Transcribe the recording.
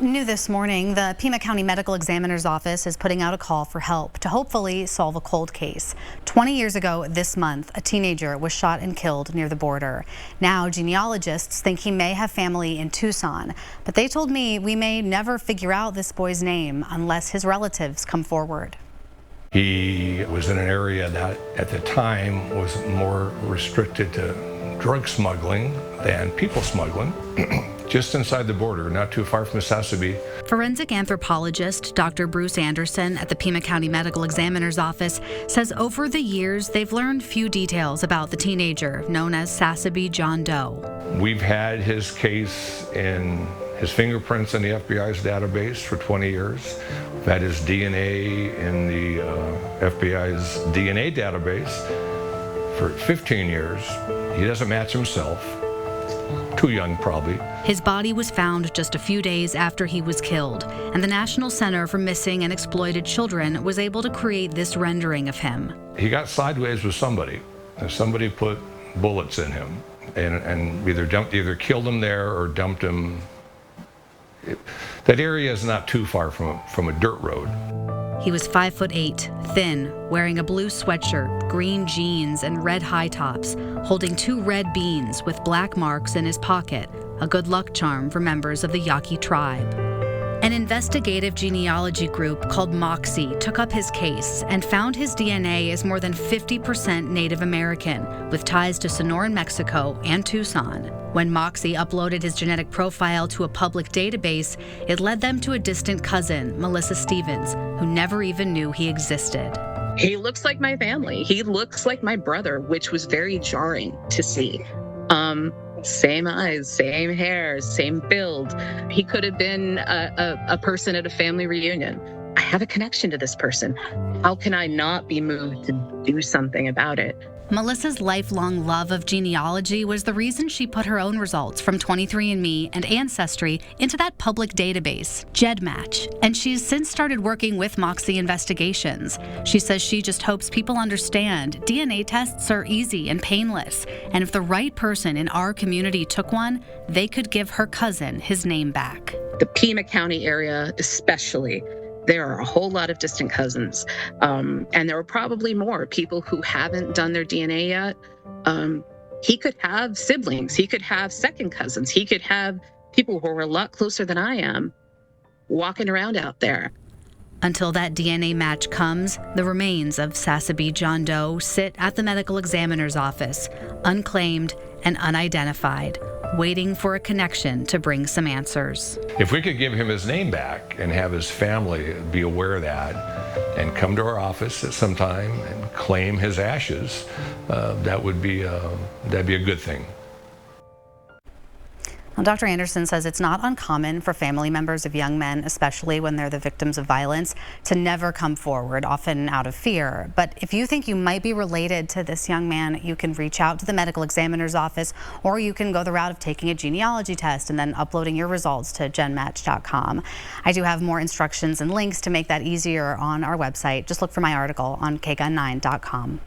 New this morning, the Pima County Medical Examiner's Office is putting out a call for help to hopefully solve a cold case. 20 years ago this month, a teenager was shot and killed near the border. Now, genealogists think he may have family in Tucson, but they told me we may never figure out this boy's name unless his relatives come forward. He was in an area that at the time was more restricted to drug smuggling than people smuggling. Just inside the border, not too far from Sassabee. Forensic anthropologist Dr. Bruce Anderson at the Pima County Medical Examiner's Office says over the years they've learned few details about the teenager known as Sassabee John Doe. We've had his case and his fingerprints in the FBI's database for 20 years. We've had his DNA in the FBI's DNA database for 15 years. He doesn't match himself. Too young, probably. His body was found just a few days after he was killed, and the National Center for Missing and Exploited Children was able to create this rendering of him. He got sideways with somebody, and somebody put bullets in him, and either killed him there or dumped him. That area is not too far from a dirt road. He was 5'8", thin, wearing a blue sweatshirt, green jeans, and red high tops, holding 2 red beans with black marks in his pocket, a good luck charm for members of the Yaqui tribe. An investigative genealogy group called Moxie took up his case and found his DNA is more than 50% Native American, with ties to Sonoran, Mexico, and Tucson. When Moxie uploaded his genetic profile to a public database, it led them to a distant cousin, Melissa Stevens, who never even knew he existed. He looks like my family. He looks like my brother, which was very jarring to see. Same eyes, same hair, same build. He could have been a person at a family reunion. I have a connection to this person. How can I not be moved to do something about it? Melissa's lifelong love of genealogy was the reason she put her own results from 23andMe and Ancestry into that public database, GEDmatch, and she's since started working with Moxie Investigations. She says she just hopes people understand DNA tests are easy and painless, and if the right person in our community took one, they could give her cousin his name back. The Pima County area especially, there are a whole lot of distant cousins, and there are probably more people who haven't done their DNA yet. He could have siblings. He could have second cousins. He could have people who are a lot closer than I am walking around out there. Until that DNA match comes, the remains of Sassabee John Doe sit at the medical examiner's office, unclaimed and unidentified, waiting for a connection to bring some answers. If we could give him his name back and have his family be aware of that and come to our office at some time and claim his ashes, that'd be a good thing. Well, Dr. Anderson says it's not uncommon for family members of young men, especially when they're the victims of violence, to never come forward, often out of fear. But if you think you might be related to this young man, you can reach out to the medical examiner's office, or you can go the route of taking a genealogy test and then uploading your results to genmatch.com. I do have more instructions and links to make that easier on our website. Just look for my article on kgun9.com.